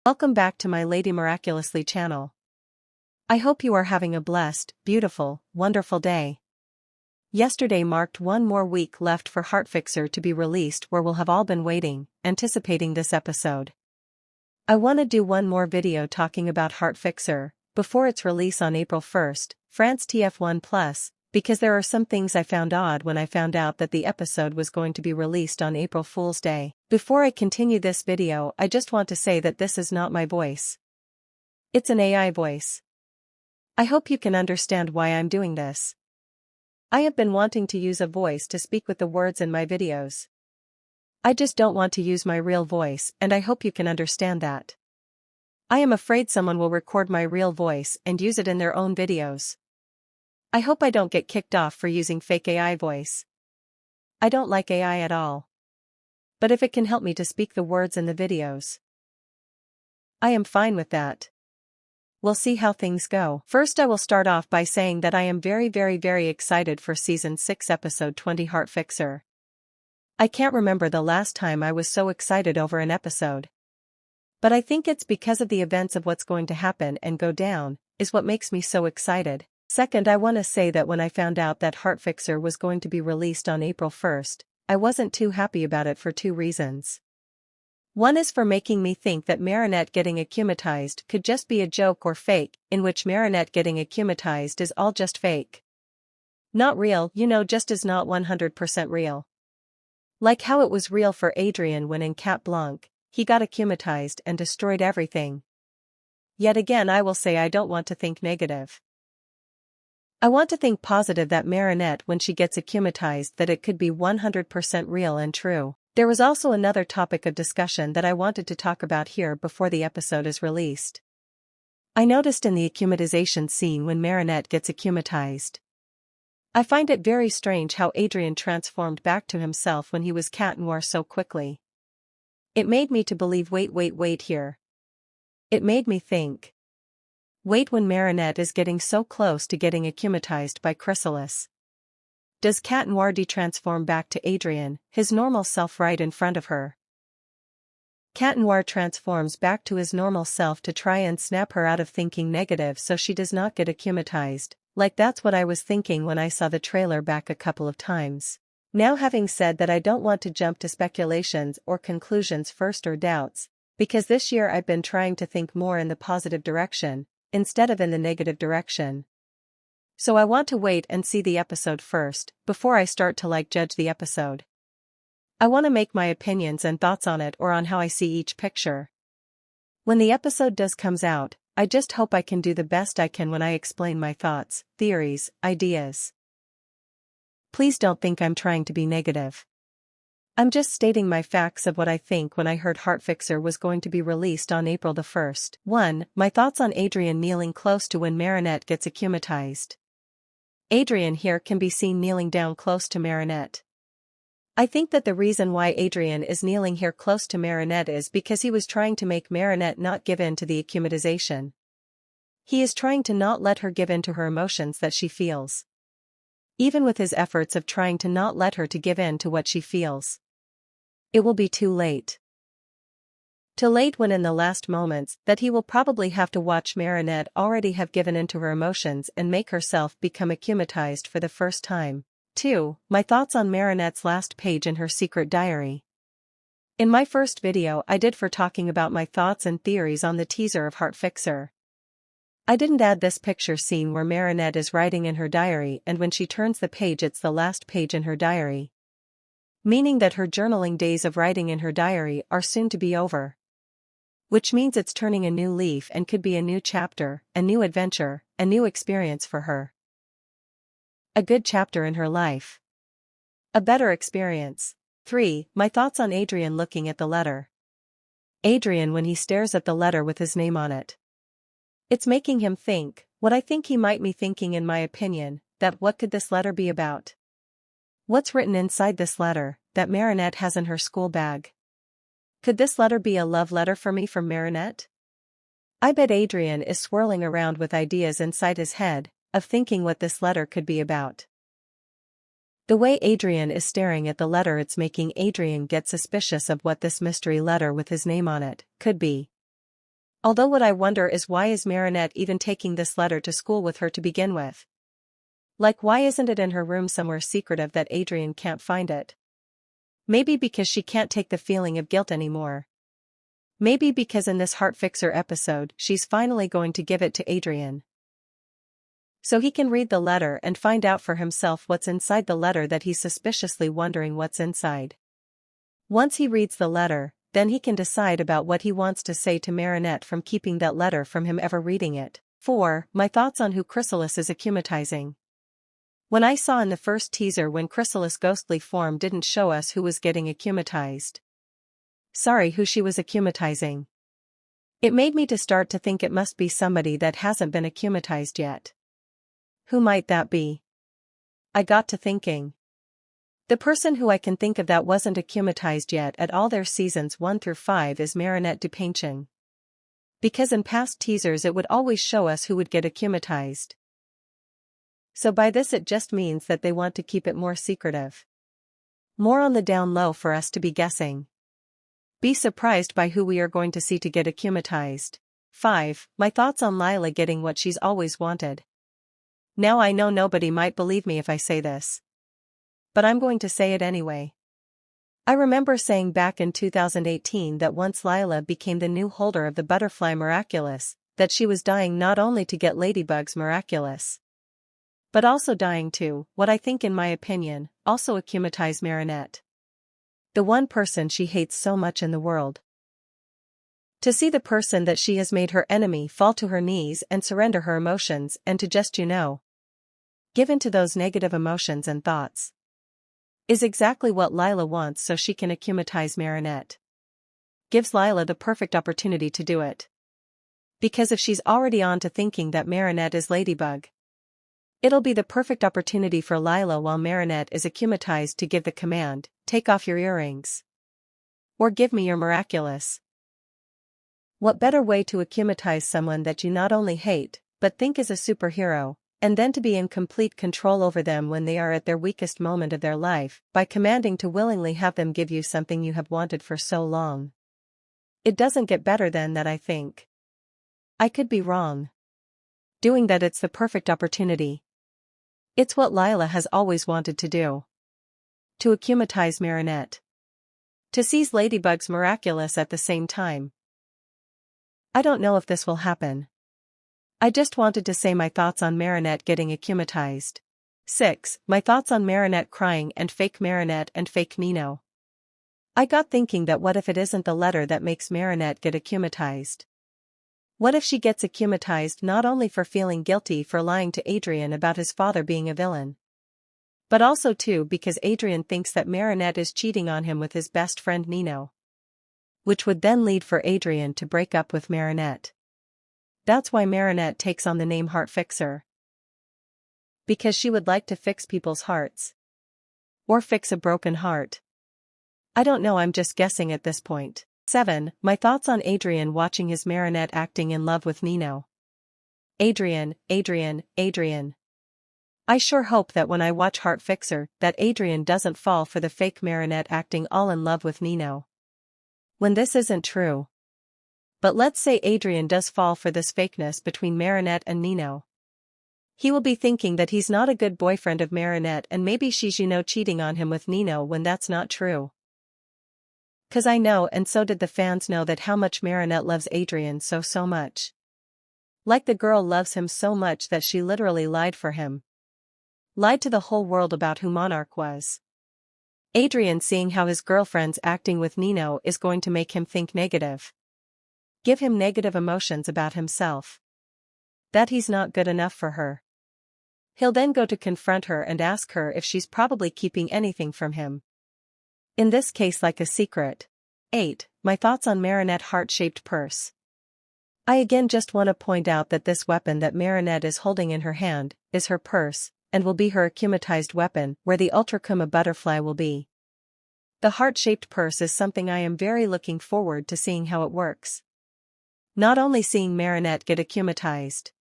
Welcome back to my Lady Miraculously channel. I hope you are having a blessed, beautiful, wonderful day. Yesterday marked one more week left for HeartFixer to be released, where we'll have all been waiting, anticipating this episode. I want to do one more video talking about HeartFixer, before its release on April 1st, France TF1+, because there are some things I found odd when I found out that the episode was going to be released on April Fool's Day. Before I continue this video, I just want to say that this is not my voice. It's an AI voice. I hope you can understand why I'm doing this. I have been wanting to use a voice to speak with the words in my videos. I just don't want to use my real voice, and I hope you can understand that. I am afraid someone will record my real voice and use it in their own videos. I hope I don't get kicked off for using fake AI voice. I don't like AI at all. But if it can help me to speak the words in the videos, I am fine with that. We'll see how things go. First, I will start off by saying that I am very excited for Season 6 Episode 20 HeartFixer. I can't remember the last time I was so excited over an episode. But I think it's because of the events of what's going to happen and go down, is what makes me so excited. Second, I want to say that when I found out that HeartFixer was going to be released on April 1st, I wasn't too happy about it for two reasons. One is for making me think that Marinette getting akumatized could just be a joke or fake, in which Marinette getting akumatized is all just fake. Not real, just is not 100% real. Like how it was real for Adrien when in Cat Blanc, he got akumatized and destroyed everything. Yet again, I will say I don't want to think negative. I want to think positive that Marinette, when she gets akumatized, that it could be 100% real and true. There was also another topic of discussion that I wanted to talk about here before the episode is released. I noticed in the akumatization scene when Marinette gets akumatized, I find it very strange how Adrien transformed back to himself when he was catnoir so quickly. It made me to believe wait here. It made me think. Wait, when Marinette is getting so close to getting akumatized by Chrysalis, does catnoir de-transform back to Adrien, his normal self, right in front of her? Catnoir transforms back to his normal self to try and snap her out of thinking negative so she does not get akumatized, like that's what I was thinking when I saw the trailer back a couple of times. Now, having said that, I don't want to jump to speculations or conclusions first or doubts, because this year I've been trying to think more in the positive direction, instead of in the negative direction. So I want to wait and see the episode first, before I start to judge the episode. I want to make my opinions and thoughts on it, or on how I see each picture. When the episode comes out, I just hope I can do the best I can when I explain my thoughts, theories, ideas. Please don't think I'm trying to be negative. I'm just stating my facts of what I think when I heard HeartFixer was going to be released on April the 1st. 1. My thoughts on Adrien kneeling close to when Marinette gets akumatized. Adrien here can be seen kneeling down close to Marinette. I think that the reason why Adrien is kneeling here close to Marinette is because he was trying to make Marinette not give in to the akumatization. He is trying to not let her give in to her emotions that she feels. Even with his efforts of trying to not let her to give in to what she feels, it will be too late. Too late when in the last moments that he will probably have to watch Marinette already have given in to her emotions and make herself become akumatized for the first time. 2. My thoughts on Marinette's last page in her secret diary. In my first video I did for talking about my thoughts and theories on the teaser of HeartFixer. I didn't add this picture scene where Marinette is writing in her diary, and when she turns the page it's the last page in her diary. Meaning that her journaling days of writing in her diary are soon to be over. Which means it's turning a new leaf and could be a new chapter, a new adventure, a new experience for her. A good chapter in her life. A better experience. 3. My thoughts on Adrien looking at the letter. Adrien when he stares at the letter with his name on it. It's making him think, what I think he might be thinking in my opinion, that what could this letter be about? What's written inside this letter, that Marinette has in her school bag? Could this letter be a love letter for me from Marinette? I bet Adrien is swirling around with ideas inside his head, of thinking what this letter could be about. The way Adrien is staring at the letter, it's making Adrien get suspicious of what this mystery letter with his name on it could be. Although what I wonder is why is Marinette even taking this letter to school with her to begin with? Like, why isn't it in her room somewhere secretive that Adrien can't find it? Maybe because she can't take the feeling of guilt anymore. Maybe because in this HeartFixer episode she's finally going to give it to Adrien, so he can read the letter and find out for himself what's inside the letter that he's suspiciously wondering what's inside. Once he reads the letter, then he can decide about what he wants to say to Marinette from keeping that letter from him ever reading it. 4. My thoughts on who Chrysalis is akumatizing. When I saw in the first teaser when Chrysalis' ghostly form didn't show us who was getting akumatized. Sorry, who she was akumatizing. It made me to start to think it must be somebody that hasn't been akumatized yet. Who might that be? I got to thinking. The person who I can think of that wasn't akumatized yet at all their seasons 1 through 5 is Marinette Dupainting. Because in past teasers it would always show us who would get akumatized. So by this it just means that they want to keep it more secretive. More on the down low for us to be guessing. Be surprised by who we are going to see to get akumatized. 5. My thoughts on Lila getting what she's always wanted. Now I know nobody might believe me if I say this, but I'm going to say it anyway. I remember saying back in 2018 that once Lila became the new holder of the butterfly Miraculous, that she was dying not only to get Ladybug's Miraculous, but also dying to, what I think in my opinion, also akumatize Marinette. The one person she hates so much in the world. To see the person that she has made her enemy fall to her knees and surrender her emotions and to just give in to those negative emotions and thoughts, is exactly what Lila wants so she can akumatize Marinette. Gives Lila the perfect opportunity to do it. Because if she's already on to thinking that Marinette is Ladybug, it'll be the perfect opportunity for Lila while Marinette is akumatized to give the command, take off your earrings. Or give me your Miraculous. What better way to akumatize someone that you not only hate, but think is a superhero, and then to be in complete control over them when they are at their weakest moment of their life, by commanding to willingly have them give you something you have wanted for so long. It doesn't get better than that, I think. I could be wrong. Doing that, it's the perfect opportunity. It's what Lila has always wanted to do. To akumatize Marinette. To seize Ladybug's Miraculous at the same time. I don't know if this will happen. I just wanted to say my thoughts on Marinette getting akumatized. 6. My thoughts on Marinette crying and fake Marinette and fake Nino. I got thinking that what if it isn't the letter that makes Marinette get akumatized? What if she gets akumatized not only for feeling guilty for lying to Adrien about his father being a villain, but also too because Adrien thinks that Marinette is cheating on him with his best friend Nino. Which would then lead for Adrien to break up with Marinette. That's why Marinette takes on the name HeartFixer. Because she would like to fix people's hearts. Or fix a broken heart. I don't know, I'm just guessing at this point. 7. My thoughts on Adrien watching his Marinette acting in love with Nino. Adrien. I sure hope that when I watch HeartFixer, that Adrien doesn't fall for the fake Marinette acting all in love with Nino. When this isn't true. But let's say Adrien does fall for this fakeness between Marinette and Nino. He will be thinking that he's not a good boyfriend of Marinette and maybe she's cheating on him with Nino when that's not true. 'Cause I know, and so did the fans know, that how much Marinette loves Adrien so much. Like the girl loves him so much that she literally lied for him. Lied to the whole world about who Monarch was. Adrien seeing how his girlfriend's acting with Nino is going to make him think negative. Give him negative emotions about himself. That he's not good enough for her. He'll then go to confront her and ask her if she's probably keeping anything from him. In this case, like a secret. 8. My thoughts on Marinette heart-shaped purse. I again just want to point out that this weapon that Marinette is holding in her hand is her purse, and will be her akumatized weapon, where the Ultracuma butterfly will be. The heart-shaped purse is something I am very looking forward to seeing how it works. Not only seeing Marinette get akumatized,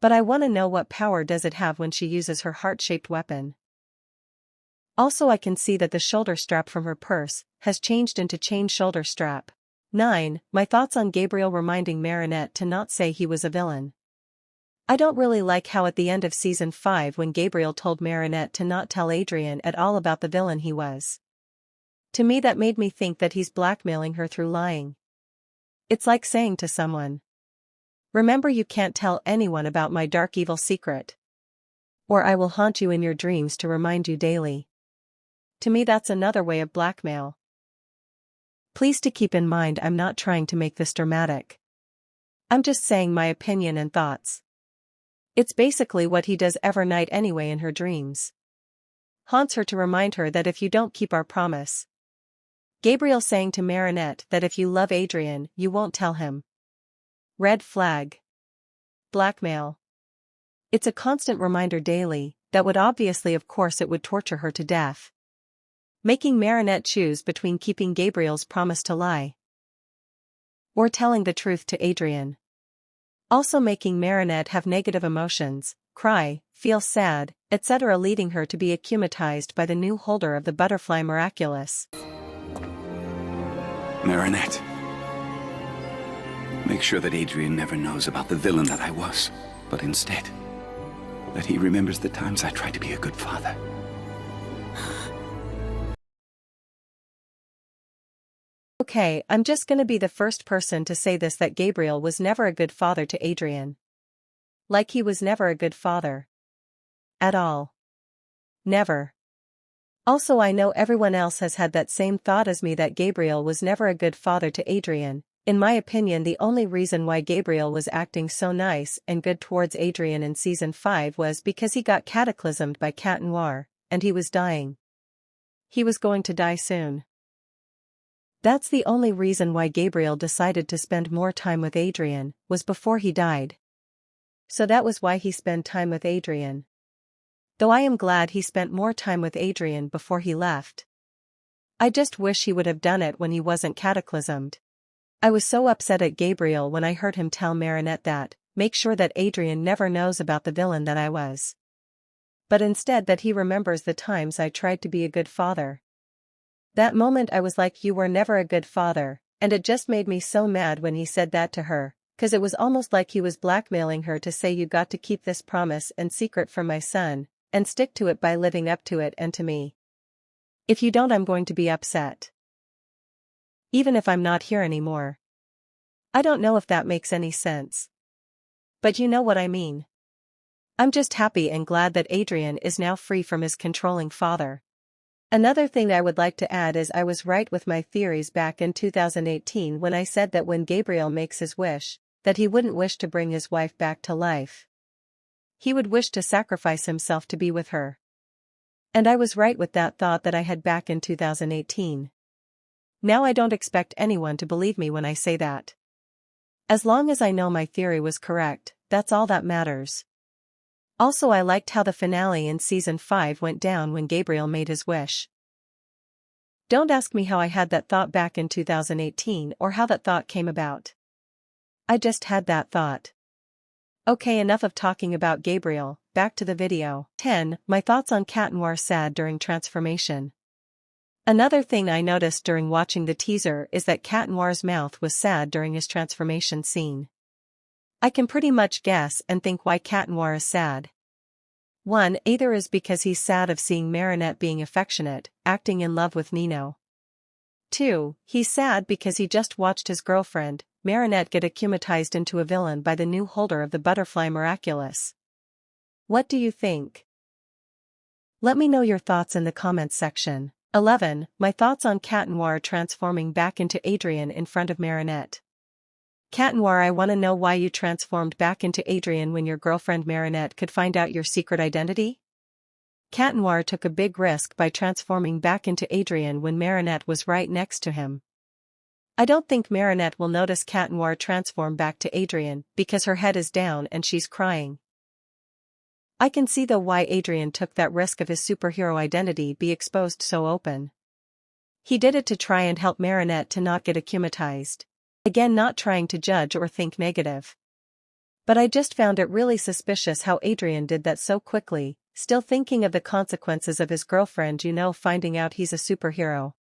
but I want to know what power does it have when she uses her heart-shaped weapon. Also, I can see that the shoulder strap from her purse has changed into chain shoulder strap. 9. My thoughts on Gabriel reminding Marinette to not say he was a villain. I don't really like how at the end of season 5 when Gabriel told Marinette to not tell Adrien at all about the villain he was. To me that made me think that he's blackmailing her through lying. It's like saying to someone, "Remember, you can't tell anyone about my dark evil secret. Or I will haunt you in your dreams to remind you daily." To me that's another way of blackmail. Please to keep in mind I'm not trying to make this dramatic. I'm just saying my opinion and thoughts. It's basically what he does every night anyway in her dreams. Haunts her to remind her that if you don't keep our promise. Gabriel saying to Marinette that if you love Adrien, you won't tell him. Red flag. Blackmail. It's a constant reminder daily, that would obviously of course it would torture her to death. Making Marinette choose between keeping Gabriel's promise to lie or telling the truth to Adrien. Also making Marinette have negative emotions, cry, feel sad, etc., leading her to be akumatized by the new holder of the butterfly Miraculous. Marinette. Make sure that Adrien never knows about the villain that I was, but instead, that he remembers the times I tried to be a good father. Okay, I'm just gonna be the first person to say this, that Gabriel was never a good father to Adrien. Like he was never a good father. At all. Never. Also I know everyone else has had that same thought as me, that Gabriel was never a good father to Adrien. In my opinion the only reason why Gabriel was acting so nice and good towards Adrien in season 5 was because he got cataclysmed by Catnoir, and he was dying. He was going to die soon. That's the only reason why Gabriel decided to spend more time with Adrien, was before he died. So that was why he spent time with Adrien. Though I am glad he spent more time with Adrien before he left. I just wish he would have done it when he wasn't cataclysmed. I was so upset at Gabriel when I heard him tell Marinette that, make sure that Adrien never knows about the villain that I was. But instead that he remembers the times I tried to be a good father. That moment I was like, you were never a good father, and it just made me so mad when he said that to her, 'cause it was almost like he was blackmailing her to say, you got to keep this promise and secret from my son, and stick to it by living up to it and to me. If you don't, I'm going to be upset. Even if I'm not here anymore. I don't know if that makes any sense. But you know what I mean. I'm just happy and glad that Adrien is now free from his controlling father. Another thing I would like to add is I was right with my theories back in 2018 when I said that when Gabriel makes his wish, that he wouldn't wish to bring his wife back to life. He would wish to sacrifice himself to be with her. And I was right with that thought that I had back in 2018. Now I don't expect anyone to believe me when I say that. As long as I know my theory was correct, that's all that matters. Also I liked how the finale in season 5 went down when Gabriel made his wish. Don't ask me how I had that thought back in 2018 or how that thought came about. I just had that thought. Okay, enough of talking about Gabriel, back to the video. 10. My thoughts on Catnoir sad during transformation. Another thing I noticed during watching the teaser is that Catnoir's mouth was sad during his transformation scene. I can pretty much guess and think why Catnoir is sad. 1. Either is because he's sad of seeing Marinette being affectionate, acting in love with Nino. 2. He's sad because he just watched his girlfriend, Marinette, get akumatized into a villain by the new holder of the butterfly Miraculous. What do you think? Let me know your thoughts in the comments section. 11. My thoughts on Catnoir transforming back into Adrien in front of Marinette. Catnoir, I want to know why you transformed back into Adrien when your girlfriend Marinette could find out your secret identity? Catnoir took a big risk by transforming back into Adrien when Marinette was right next to him. I don't think Marinette will notice Catnoir transform back to Adrien because her head is down and she's crying. I can see though why Adrien took that risk of his superhero identity be exposed so open. He did it to try and help Marinette to not get akumatized. Again, not trying to judge or think negative. But I just found it really suspicious how Adrien did that so quickly, still thinking of the consequences of his girlfriend, finding out he's a superhero.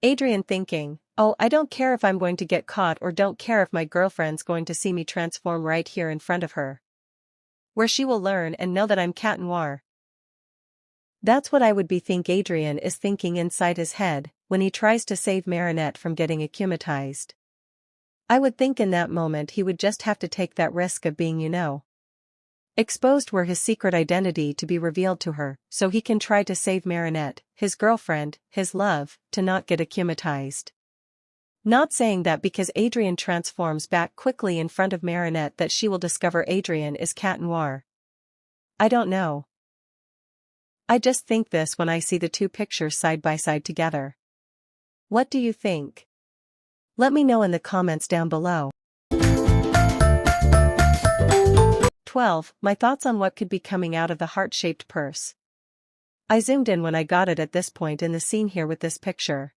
Adrien thinking, oh, I don't care if I'm going to get caught or don't care if my girlfriend's going to see me transform right here in front of her. Where she will learn and know that I'm catnoir. That's what I would think Adrien is thinking inside his head, when he tries to save Marinette from getting akumatized. I would think in that moment he would just have to take that risk of being, exposed were his secret identity to be revealed to her, so he can try to save Marinette, his girlfriend, his love, to not get akumatized. Not saying that because Adrien transforms back quickly in front of Marinette that she will discover Adrien is catnoir. I don't know. I just think this when I see the two pictures side by side together. What do you think? Let me know in the comments down below. 12. My thoughts on what could be coming out of the heart-shaped purse. I zoomed in when I got it at this point in the scene here with this picture.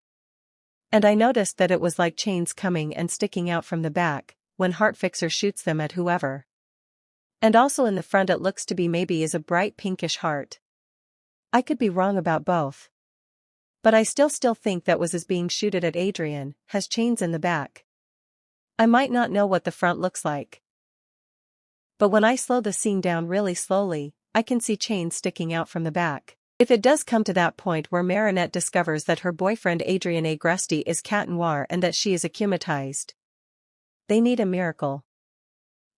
And I noticed that it was like chains coming and sticking out from the back, when HeartFixer shoots them at whoever. And also in the front it looks to be maybe is a bright pinkish heart. I could be wrong about both. But I still think that was as being shooted at Adrien, has chains in the back. I might not know what the front looks like. But when I slow the scene down really slowly, I can see chains sticking out from the back. If it does come to that point where Marinette discovers that her boyfriend Adrien Agresti is catnoir and that she is akumatized, they need a miracle.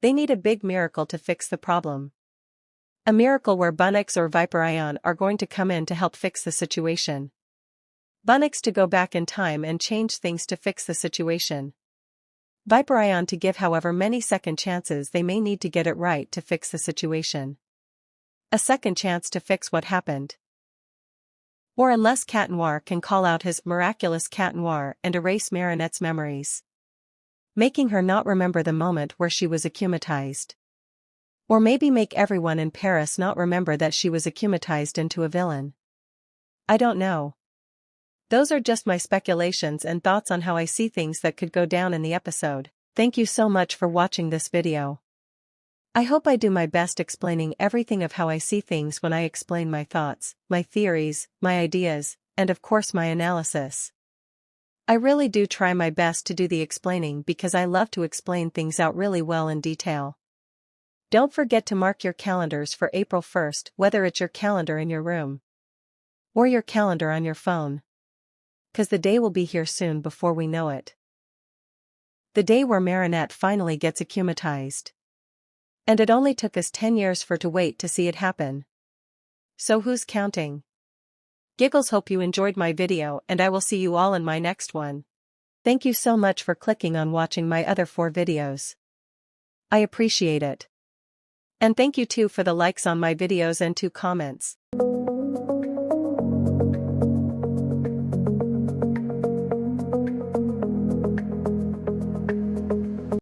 They need a big miracle to fix the problem. A miracle where Bunnix or Adrien are going to come in to help fix the situation. Bunnix to go back in time and change things to fix the situation. Adrien to give however many second chances they may need to get it right to fix the situation. A second chance to fix what happened. Or unless catnoir can call out his miraculous catnoir and erase Marinette's memories, making her not remember the moment where she was akumatized. Or maybe make everyone in Paris not remember that she was akumatized into a villain. I don't know. Those are just my speculations and thoughts on how I see things that could go down in the episode. Thank you so much for watching this video. I hope I do my best explaining everything of how I see things when I explain my thoughts, my theories, my ideas, and of course my analysis. I really do try my best to do the explaining because I love to explain things out really well in detail. Don't forget to mark your calendars for April 1st, whether it's your calendar in your room or your calendar on your phone. 'Cause the day will be here soon before we know it. The day where Marinette finally gets akumatized. And it only took us 10 years to wait to see it happen. So who's counting? Giggles, hope you enjoyed my video and I will see you all in my next one. Thank you so much for clicking on watching my other 4 videos. I appreciate it. And thank you too for the likes on my videos and 2 comments.